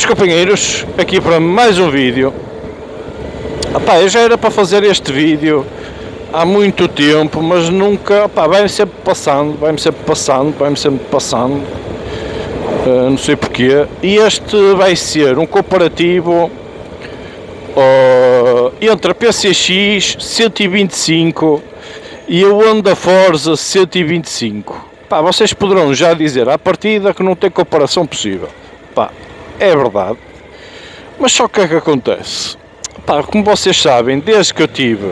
Meus companheiros, aqui para mais um vídeo. Eu já era para fazer este vídeo há muito tempo, mas nunca, vai-me sempre passando, não sei porquê. E este vai ser um comparativo entre a PCX 125 e a Honda Forza 125. Vocês poderão já dizer à partida que não tem comparação possível. É verdade, mas só que é que acontece? Como vocês sabem, desde que eu tive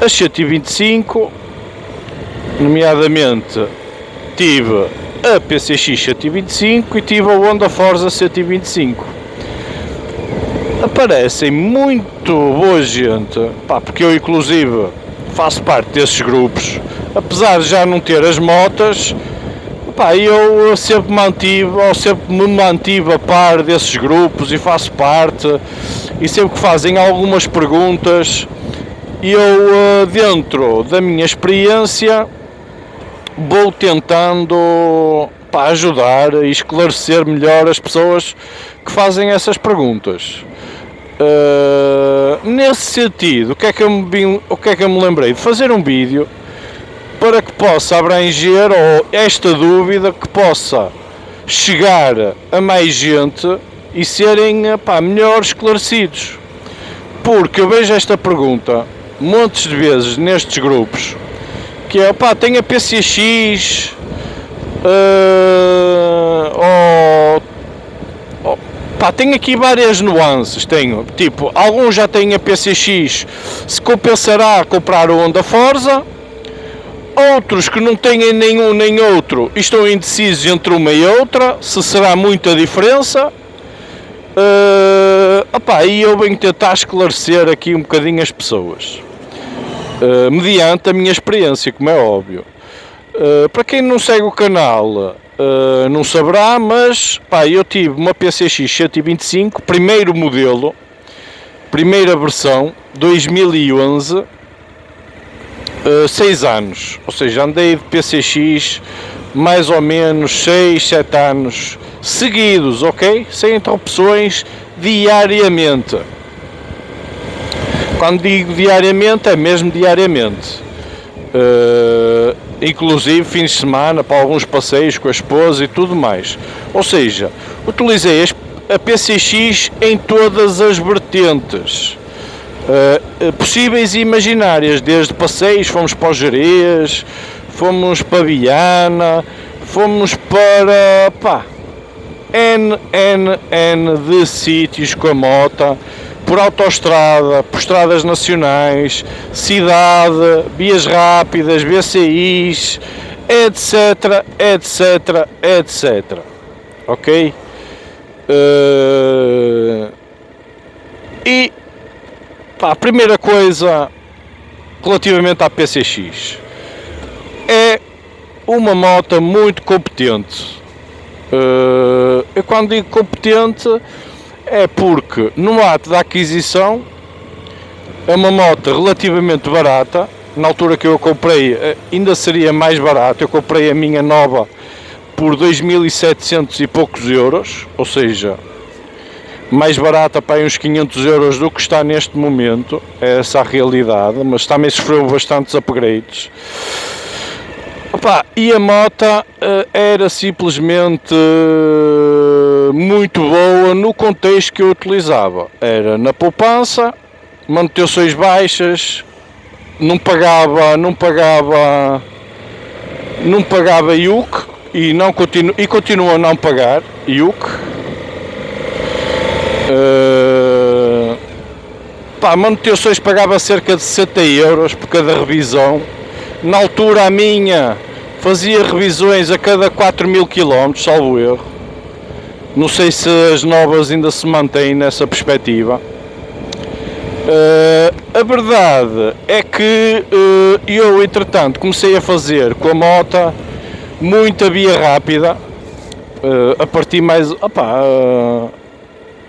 a 125, nomeadamente tive a PCX 125 e tive a Honda Forza 125, aparecem muito boa gente, porque eu inclusive faço parte desses grupos, apesar de já não ter as motas. Eu sempre me mantive a par desses grupos e faço parte, e sempre que fazem algumas perguntas, eu, dentro da minha experiência, vou tentando ajudar e esclarecer melhor as pessoas que fazem essas perguntas. Nesse sentido, o que é que eu me lembrei? De fazer um vídeo para que possa abranger esta dúvida, que possa chegar a mais gente e serem melhor esclarecidos. Porque eu vejo esta pergunta montes de vezes nestes grupos, que é, tem a PCX, tem aqui várias nuances. Tipo, alguns já têm a PCX, se compensará comprar o Honda Forza. Outros que não têm nenhum nem outro estão indecisos entre uma e outra, se será muita diferença. E eu venho tentar esclarecer aqui um bocadinho as pessoas, mediante a minha experiência, como é óbvio. Para quem não segue o canal, não saberá, mas eu tive uma PCX 125, primeiro modelo, primeira versão, 2011, 6 anos, ou seja, andei de PCX mais ou menos 6, 7 anos seguidos, ok? Sem interrupções, diariamente. Quando digo diariamente, é mesmo diariamente. Inclusive fins de semana, para alguns passeios com a esposa e tudo mais. Ou seja, utilizei a PCX em todas as vertentes possíveis e imaginárias, desde passeios, fomos para o Gerês, fomos para Viana, fomos para N de sítios com a moto, por autoestrada, por estradas nacionais, cidade, vias rápidas, VCIs, etc, ok? E a primeira coisa relativamente à PCX, é uma moto muito competente. Eu quando digo competente é porque no ato da aquisição é uma moto relativamente barata. Na altura que eu a comprei ainda seria mais barato. Eu comprei a minha nova por 2.700 e poucos euros, ou seja, mais barata para uns 500 euros do que está neste momento. É essa a realidade, mas também sofreu bastantes upgrades. E a moto era simplesmente muito boa no contexto que eu utilizava. Era na poupança, manutenções baixas, não pagava IUC e continua a não pagar IUC. Manutenções pagava cerca de 60 euros por cada revisão. Na altura a minha fazia revisões a cada 4.000 km, salvo erro. Não sei se as novas ainda se mantêm nessa perspectiva. A verdade é que eu, entretanto, comecei a fazer com a moto muita via rápida, a partir mais...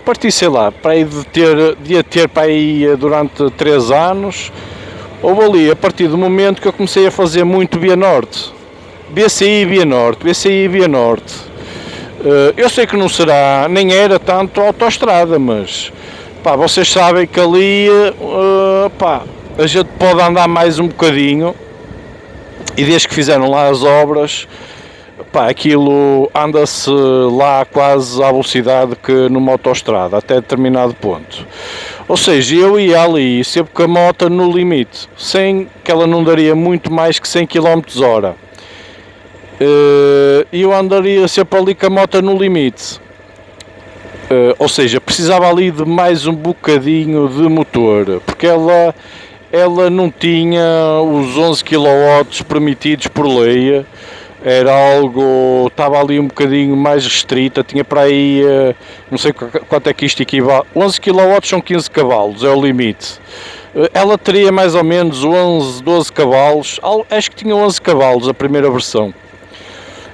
parti, sei lá, para aí de ter para aí durante 3 anos. Houve ali, a partir do momento que eu comecei a fazer muito via norte, BCI via norte, Eu sei que não será, nem era tanto autoestrada, mas pá, vocês sabem que ali pá, a gente pode andar mais um bocadinho, e desde que fizeram lá as obras, pá, aquilo anda-se lá quase à velocidade que numa autoestrada, até determinado ponto. Ou seja, eu ia ali sempre com a moto no limite, sem que ela não daria muito mais que 100 km/h. E eu andaria sempre ali com a moto no limite. Ou seja, precisava ali de mais um bocadinho de motor, porque ela não tinha os 11 kW permitidos por lei. Era algo, estava ali um bocadinho mais restrita, tinha para aí, não sei quanto é que isto equivale, 11 kW são 15 cavalos, é o limite. Ela teria mais ou menos 11, 12 cavalos, acho que tinha 11 cavalos a primeira versão.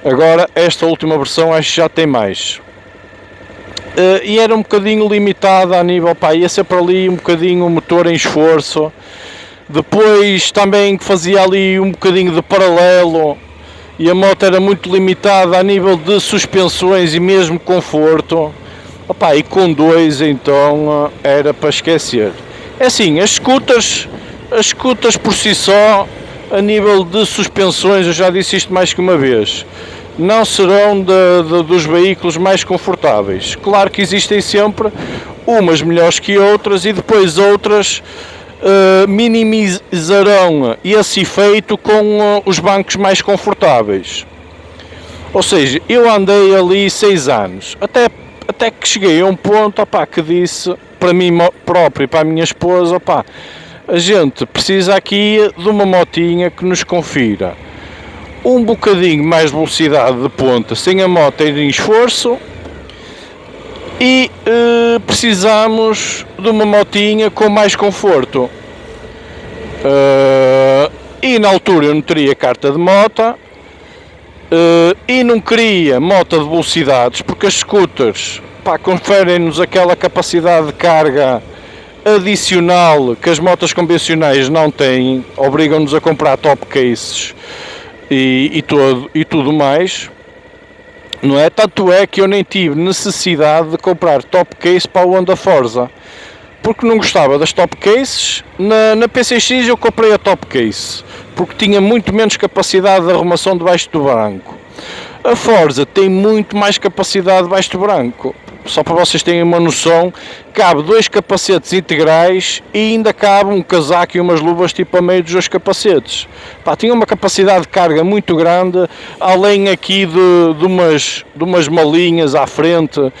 Agora, esta última versão acho que já tem mais. E era um bocadinho limitada a nível, pá, ia sempre ali um bocadinho o motor em esforço. Depois também fazia ali um bocadinho de paralelo, e a moto era muito limitada a nível de suspensões e mesmo conforto. Opa, e com dois então era para esquecer. É assim, as scooters por si só, a nível de suspensões, eu já disse isto mais que uma vez, não serão dos veículos mais confortáveis. Claro que existem sempre umas melhores que outras, e depois outras minimizarão esse efeito com os bancos mais confortáveis. Ou seja, eu andei ali 6 anos, até que cheguei a um ponto, opá, que disse para mim próprio e para a minha esposa, opá, a gente precisa aqui de uma motinha que nos confira um bocadinho mais de velocidade de ponta, sem a moto ir em esforço, e precisamos de uma motinha com mais conforto. E na altura eu não teria carta de moto, e não queria moto de velocidades, porque as scooters, pá, conferem-nos aquela capacidade de carga adicional que as motos convencionais não têm, obrigam-nos a comprar top cases e tudo mais. Não é? Tanto é que eu nem tive necessidade de comprar top case para o Honda Forza, porque não gostava das top cases. Na PCX eu comprei a top case, porque tinha muito menos capacidade de arrumação debaixo do branco. A Forza tem muito mais capacidade debaixo do branco. Só para vocês terem uma noção, cabe 2 capacetes integrais e ainda cabe um casaco e umas luvas tipo a meio dos 2 capacetes. Pá, tinha uma capacidade de carga muito grande, além aqui de umas malinhas à frente,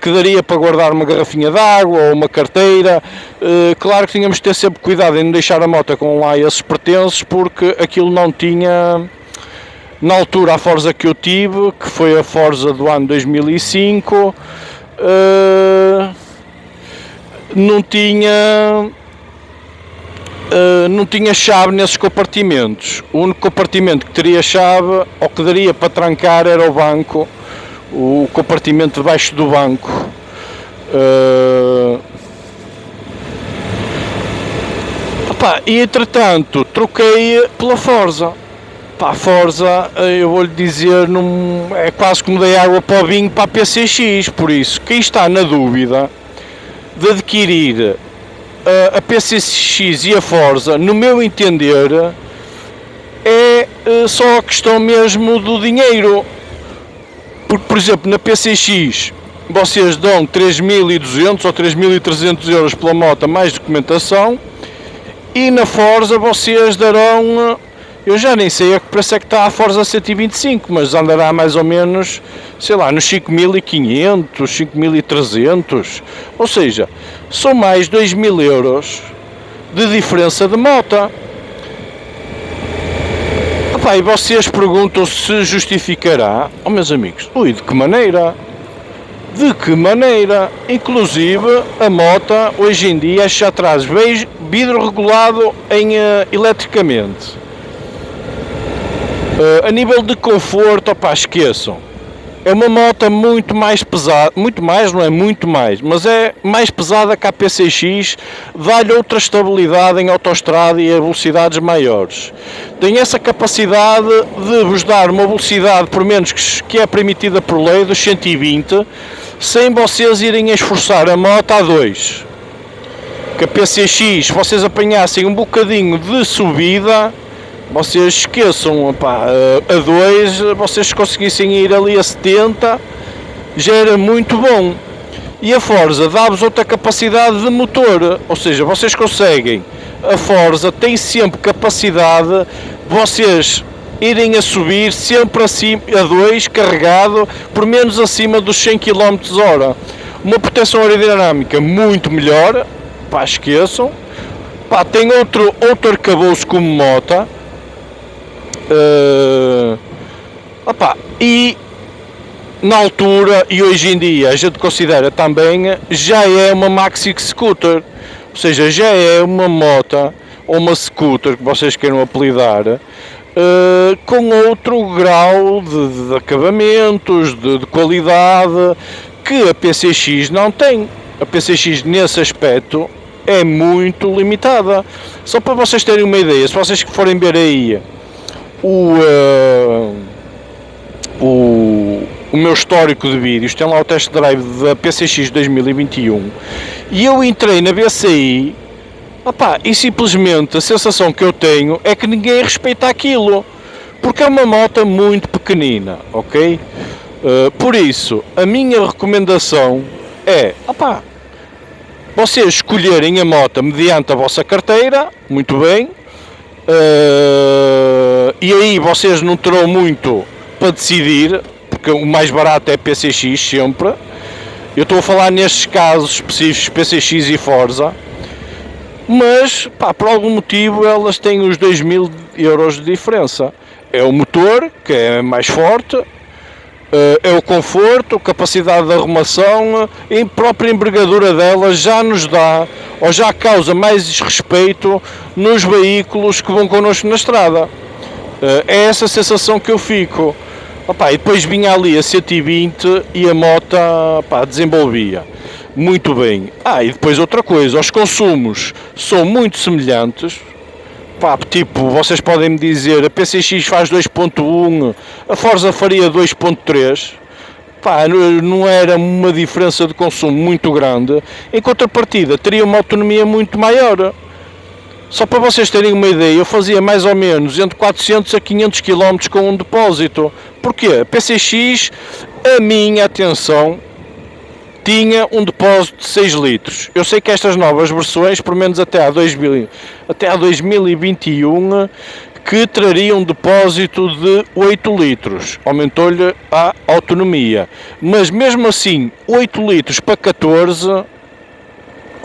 que daria para guardar uma garrafinha de água ou uma carteira. Claro que tínhamos de ter sempre cuidado em não deixar a moto com lá esses pertences, porque aquilo não tinha... Na altura, a Forza que eu tive, que foi a Forza do ano 2005, não tinha chave nesses compartimentos. O único compartimento que teria chave, ou que daria para trancar, era o banco, o compartimento debaixo do banco. E entretanto, troquei pela Forza. A Forza, eu vou-lhe dizer, não, é quase como dei água para o vinho para a PCX. Por isso, quem está na dúvida de adquirir a PCX e a Forza, no meu entender, é só a questão mesmo do dinheiro. Porque, por exemplo, na PCX vocês dão 3.200 ou 3.300 euros pela moto mais documentação, e na Forza vocês darão... Eu já nem sei a que preço é que está a Forza 125, mas andará mais ou menos, sei lá, nos 5.500, 5.300. Ou seja, são mais 2.000 euros de diferença de moto. E vocês perguntam se justificará. Oh, meus amigos, de que maneira? De que maneira? Inclusive, a moto, hoje em dia, já traz vidro regulado eletricamente. A nível de conforto, esqueçam. É uma moto muito mais pesada, muito mais, não é muito mais, mas é mais pesada que a PCX, dá-lhe outra estabilidade em autoestrada e a velocidades maiores. Tem essa capacidade de vos dar uma velocidade, por menos que é permitida por lei, dos 120, sem vocês irem a esforçar a moto a 2. Que a PCX, se vocês apanhassem um bocadinho de subida, vocês esqueçam, opá, a 2, vocês conseguissem ir ali a 70, já era muito bom. E a Forza dá-vos outra capacidade de motor, ou seja, vocês conseguem, a Forza tem sempre capacidade de vocês irem a subir sempre acima, a 2, carregado, por menos acima dos 100 km/h. Uma proteção aerodinâmica muito melhor, pá, esqueçam. Pá, tem outro arcabouço como moto. E na altura e hoje em dia a gente considera também, já é uma maxi scooter, ou seja, já é uma moto ou uma scooter que vocês queiram apelidar, com outro grau de acabamentos, de qualidade, que a PCX não tem. A PCX nesse aspecto é muito limitada. Só para vocês terem uma ideia, se vocês forem ver aí o meu histórico de vídeos, tem lá o test drive da PCX 2021 e eu entrei na BCI, opá, e simplesmente a sensação que eu tenho é que ninguém respeita aquilo, porque é uma moto muito pequenina, ok? Por isso, a minha recomendação é, opá, vocês escolherem a moto mediante a vossa carteira, muito bem. E aí vocês não terão muito para decidir, porque o mais barato é PCX sempre. Eu estou a falar nestes casos específicos, PCX e Forza, mas pá, por algum motivo elas têm os 2000 euros de diferença. É o motor, que é mais forte, é o conforto, capacidade de arrumação, e a própria envergadura dela já nos dá, ou já causa mais desrespeito nos veículos que vão connosco na estrada. É essa sensação que eu fico. Opa, e depois vinha ali a 120 e a moto, pá, desenvolvia muito bem. E depois outra coisa, os consumos são muito semelhantes. Pá, tipo, vocês podem me dizer, a PCX faz 2.1, a Forza faria 2.3, pá, não era uma diferença de consumo muito grande, em contrapartida teria uma autonomia muito maior. Só para vocês terem uma ideia, eu fazia mais ou menos entre 400 a 500 km com um depósito. Porquê? A PCX, a minha atenção, tinha um depósito de 6 litros. Eu sei que estas novas versões, pelo menos até a 2021, que traria um depósito de 8 litros. Aumentou-lhe a autonomia. Mas mesmo assim, 8 litros para 14,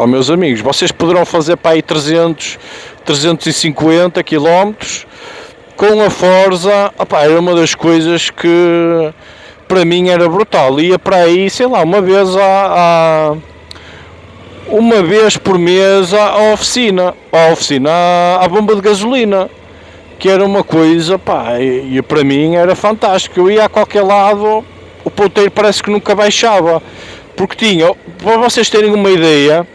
meus amigos, vocês poderão fazer para aí 350 km com a Forza. Era uma das coisas que para mim era brutal. Ia para aí, sei lá, uma vez por mês à oficina, à bomba de gasolina, que era uma coisa, pá, e para mim era fantástico. Eu ia a qualquer lado, o ponteiro parece que nunca baixava, porque tinha, para vocês terem uma ideia,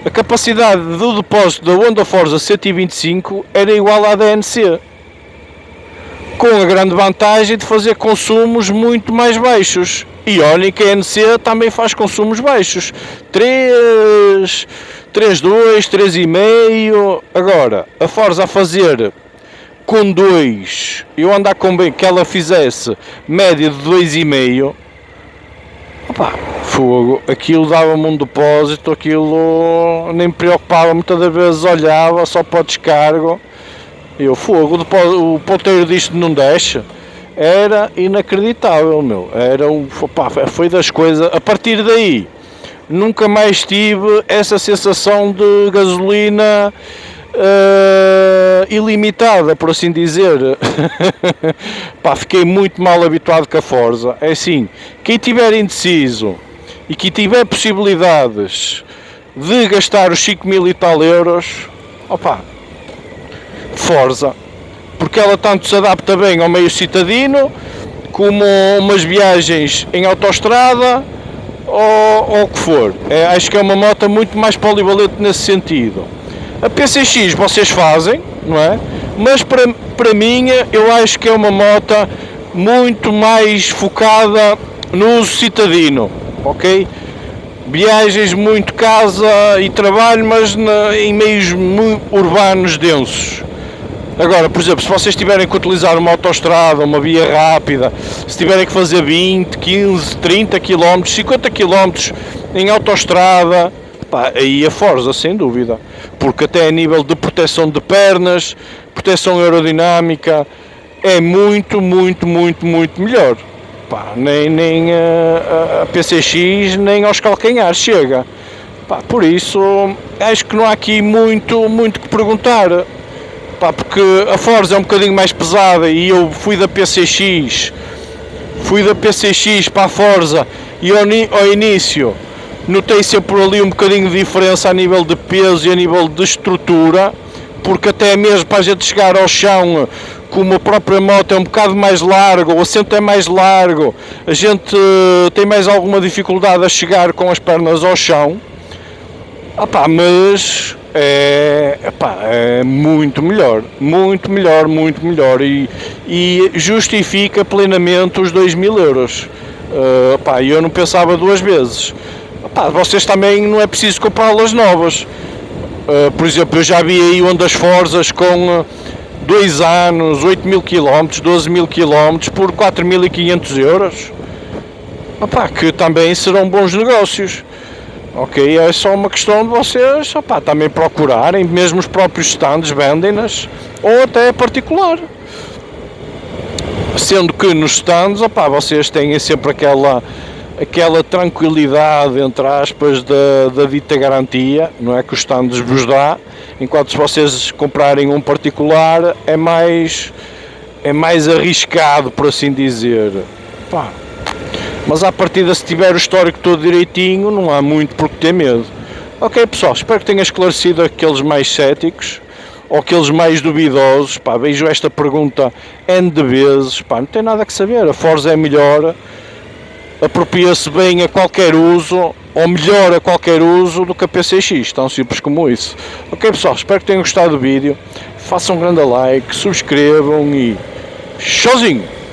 a capacidade do depósito da Honda Forza 125 era igual à da NC, com a grande vantagem de fazer consumos muito mais baixos. E olhem que a NC também faz consumos baixos, 3, 3,2, 3,5. Agora, a Forza a fazer com 2, eu andar com bem que ela fizesse média de 2,5, fogo, aquilo dava-me um depósito, aquilo nem me preocupava, muitas das vezes olhava só para o descargo. Eu, fogo, o ponteiro disto não deixa. Era inacreditável, meu. Foi das coisas. A partir daí, nunca mais tive essa sensação de gasolina ilimitada, por assim dizer. Fiquei muito mal habituado com a Forza. É assim, quem tiver indeciso e que tiver possibilidades de gastar os 5.000 e tal euros, Forza, porque ela tanto se adapta bem ao meio citadino, como umas viagens em autoestrada ou o que for. Acho que é uma moto muito mais polivalente nesse sentido. A PCX vocês fazem, não é? Mas para mim eu acho que é uma moto muito mais focada no uso citadino, ok? Viagens muito casa e trabalho, mas em meios muito urbanos densos. Agora, por exemplo, se vocês tiverem que utilizar uma autoestrada, uma via rápida, se tiverem que fazer 20, 15, 30 km, 50 km em autoestrada, pá, aí a Forza, sem dúvida, porque até a nível de proteção de pernas, proteção aerodinâmica, é muito melhor. Pá, nem a PCX nem aos calcanhares chega. Pá, por isso, acho que não há aqui muito que perguntar. Pá, porque a Forza é um bocadinho mais pesada e eu fui da PCX para a Forza e ao início notei sempre ali um bocadinho de diferença a nível de peso e a nível de estrutura, porque até mesmo para a gente chegar ao chão, como a própria moto é um bocado mais largo, o assento é mais largo, a gente tem mais alguma dificuldade a chegar com as pernas ao chão. Mas é muito melhor e justifica plenamente os 2.000 euros. Eu não pensava duas vezes. Vocês também não é preciso comprá-las novas. Por exemplo, eu já vi aí ondas Forzas com 2 anos, 8.000 km, 12.000 km por 4.500 euros. Que também serão bons negócios. Ok, é só uma questão de vocês também procurarem, mesmo os próprios stands vendem-nas, ou até particular. Sendo que nos stands, vocês têm sempre aquela tranquilidade, entre aspas, da dita garantia, não é, que os stands vos dá, enquanto se vocês comprarem um particular é mais arriscado, por assim dizer. Mas à partida, se tiver o histórico todo direitinho, não há muito por que ter medo. Ok, pessoal, espero que tenha esclarecido aqueles mais céticos ou aqueles mais duvidosos. Vejo esta pergunta N de vezes, não tem nada que saber. A Forza é melhor, apropria-se bem a qualquer uso, ou melhor a qualquer uso do que a PCX, tão simples como isso. Ok, pessoal, espero que tenham gostado do vídeo. Façam um grande like, subscrevam e tchauzinho!